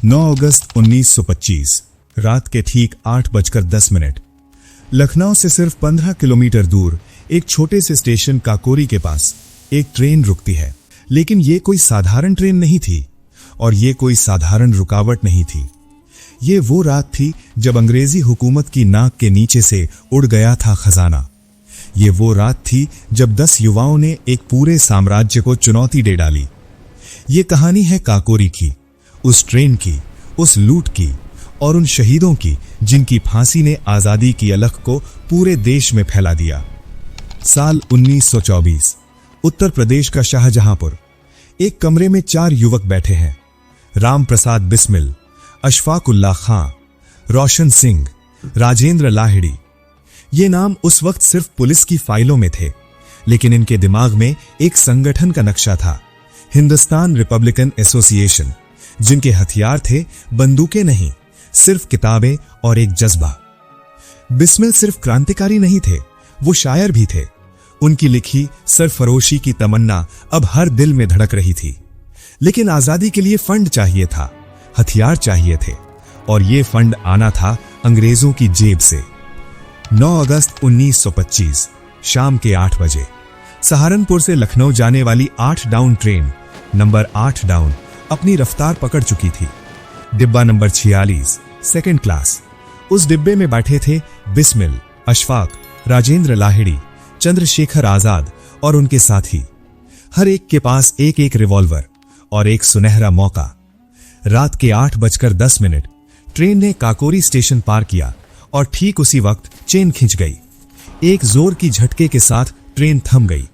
9 अगस्त 1925 रात के ठीक 8:10 लखनऊ से सिर्फ 15 किलोमीटर दूर एक छोटे से स्टेशन काकोरी के पास एक ट्रेन रुकती है। लेकिन ये कोई साधारण ट्रेन नहीं थी और ये कोई साधारण रुकावट नहीं थी। ये वो रात थी जब अंग्रेजी हुकूमत की नाक के नीचे से उड़ गया था खजाना। ये वो रात थी जब 10 युवाओं ने एक पूरे साम्राज्य को चुनौती दे डाली। ये कहानी है काकोरी की, उस ट्रेन की, उस लूट की और उन शहीदों की जिनकी फांसी ने आजादी की अलख को पूरे देश में फैला दिया। साल 1924, उत्तर प्रदेश का शाहजहांपुर। एक कमरे में 4 युवक बैठे हैं। राम प्रसाद बिस्मिल, अशफाक उल्लाह खां, रोशन सिंह, राजेंद्र लाहिड़ी। ये नाम उस वक्त सिर्फ पुलिस की फाइलों में थे, लेकिन इनके दिमाग में एक संगठन का नक्शा था, हिंदुस्तान रिपब्लिकन एसोसिएशन, जिनके हथियार थे बंदूकें नहीं, सिर्फ किताबें और एक जज्बा। बिस्मिल सिर्फ क्रांतिकारी नहीं थे, वो शायर भी थे। उनकी लिखी सरफरोशी की तमन्ना अब हर दिल में धड़क रही थी। लेकिन आजादी के लिए फंड चाहिए था, हथियार चाहिए थे, और ये फंड आना था अंग्रेजों की जेब से। 9 अगस्त 1925 शाम के 8 बजे सहारनपुर से लखनऊ जाने वाली 8 डाउन ट्रेन नंबर 8 डाउन अपनी रफ्तार पकड़ चुकी थी। डिब्बा नंबर 46 सेकंड क्लास। उस डिब्बे में बैठे थे बिस्मिल, अशफाक, राजेंद्र लाहिड़ी, चंद्रशेखर आजाद और उनके साथी। हर एक के पास एक एक रिवॉल्वर और एक सुनहरा मौका। रात के 8:10 ट्रेन ने काकोरी स्टेशन पार किया और ठीक उसी वक्त चेन खिंच गई। एक जोर की झटके के साथ ट्रेन थम गई।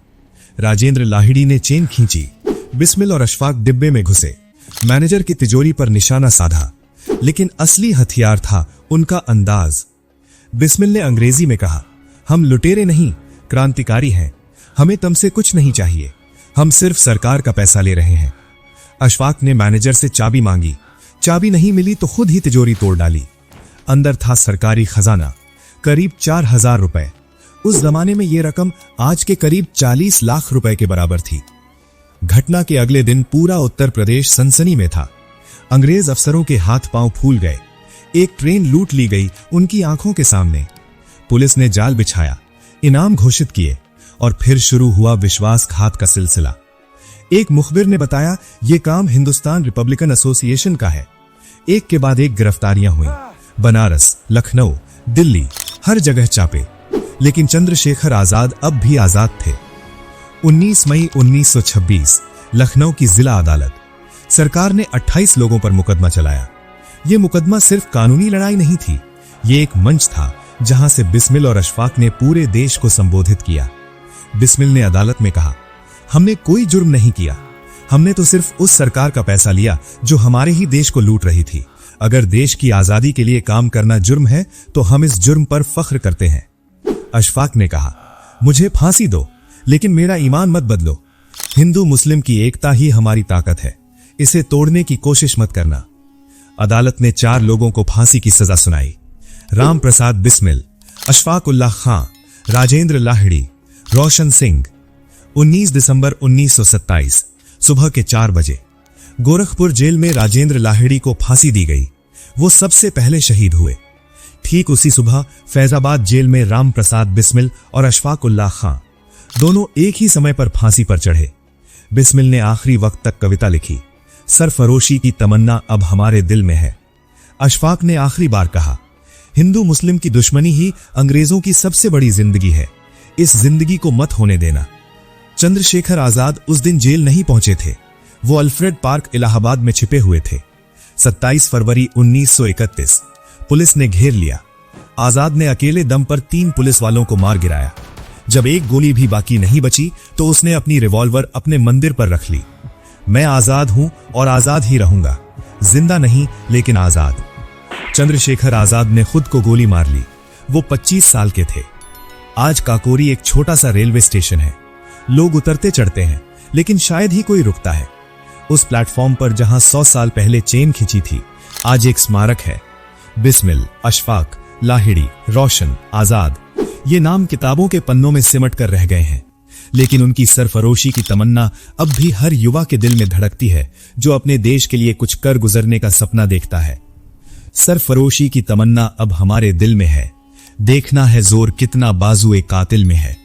राजेंद्र लाहिड़ी ने चेन खींची। बिस्मिल और अशफाक डिब्बे में घुसे। मैनेजर की तिजोरी पर निशाना साधा, लेकिन असली हथियार था उनका अंदाज। बिस्मिल ने अंग्रेजी में कहा, हम लुटेरे नहीं, क्रांतिकारी हैं। हमें तुमसे कुछ नहीं चाहिए, हम सिर्फ सरकार का पैसा ले रहे हैं। अशफाक ने मैनेजर से चाबी मांगी। चाबी नहीं मिली तो खुद ही तिजोरी तोड़ डाली। अंदर था सरकारी खजाना, करीब 4000 रुपए। उस जमाने में यह रकम आज के करीब 40 लाख रुपए के बराबर थी। घटना के अगले दिन पूरा उत्तर प्रदेश सनसनी में था। अंग्रेज अफसरों के हाथ पांव फूल गए। एक ट्रेन लूट ली गई उनकी आंखों के सामने। पुलिस ने जाल बिछाया, इनाम घोषित किए और फिर शुरू हुआ विश्वासघात का सिलसिला। एक मुखबिर ने बताया, यह काम हिंदुस्तान रिपब्लिकन एसोसिएशन का है। एक के बाद एक गिरफ्तारियां हुई। बनारस, लखनऊ, दिल्ली, हर जगह चापे। लेकिन चंद्रशेखर आजाद अब भी आजाद थे। 19 मई 1926 लखनऊ की जिला अदालत। सरकार ने 28 लोगों पर मुकदमा चलाया। यह मुकदमा सिर्फ कानूनी लड़ाई नहीं थी, यह एक मंच था जहां से बिस्मिल और अशफाक ने पूरे देश को संबोधित किया। बिस्मिल ने अदालत में कहा, हमने कोई जुर्म नहीं किया, हमने तो सिर्फ उस सरकार का पैसा लिया जो हमारे ही देश को लूट रही थी। अगर देश की आजादी के लिए काम करना जुर्म है तो हम इस जुर्म पर फख्र करते हैं। अशफाक ने कहा, मुझे फांसी दो, लेकिन मेरा ईमान मत बदलो। हिंदू मुस्लिम की एकता ही हमारी ताकत है, इसे तोड़ने की कोशिश मत करना। अदालत ने 4 लोगों को फांसी की सजा सुनाई। राम प्रसाद बिस्मिल, अशफाक उल्लाह खां, राजेंद्र लाहिड़ी, रोशन सिंह। 19 दिसंबर 1927 सुबह के 4 बजे गोरखपुर जेल में राजेंद्र लाहिड़ी को फांसी दी गई। वो सबसे पहले शहीद हुए। ठीक उसी सुबह फैजाबाद जेल में राम प्रसाद बिस्मिल और अशफाक उल्लाह खां दोनों एक ही समय पर फांसी पर चढ़े। बिस्मिल ने आखिरी वक्त तक कविता लिखी, सरफरोशी की तमन्ना अब हमारे दिल में है। अशफाक ने आखिरी बार कहा, हिंदू मुस्लिम की दुश्मनी ही अंग्रेजों की सबसे बड़ी जिंदगी है, इस जिंदगी को मत होने देना। चंद्रशेखर आजाद उस दिन जेल नहीं पहुंचे थे, वो अल्फ्रेड पार्क इलाहाबाद में छिपे हुए थे। 27 फरवरी 1931 पुलिस ने घेर लिया। आजाद ने अकेले दम पर 3 पुलिस वालों को मार गिराया। जब एक गोली भी बाकी नहीं बची तो उसने अपनी रिवॉल्वर अपने मंदिर पर रख ली। मैं आजाद हूं और आजाद ही रहूंगा, जिंदा नहीं लेकिन आजाद। चंद्रशेखर आजाद ने खुद को गोली मार ली। वो 25 साल के थे। आज काकोरी एक छोटा सा रेलवे स्टेशन है। लोग उतरते चढ़ते हैं, लेकिन शायद ही कोई रुकता है। उस प्लेटफॉर्म पर जहां 100 साल पहले चेन खिंची थी, आज एक स्मारक है। बिस्मिल, अशफाक, लाहिड़ी, रोशन, आजाद, ये नाम किताबों के पन्नों में सिमट कर रह गए हैं, लेकिन उनकी सरफरोशी की तमन्ना अब भी हर युवा के दिल में धड़कती है जो अपने देश के लिए कुछ कर गुजरने का सपना देखता है। सरफरोशी की तमन्ना अब हमारे दिल में है। देखना है जोर कितना बाजुए कातिल में है।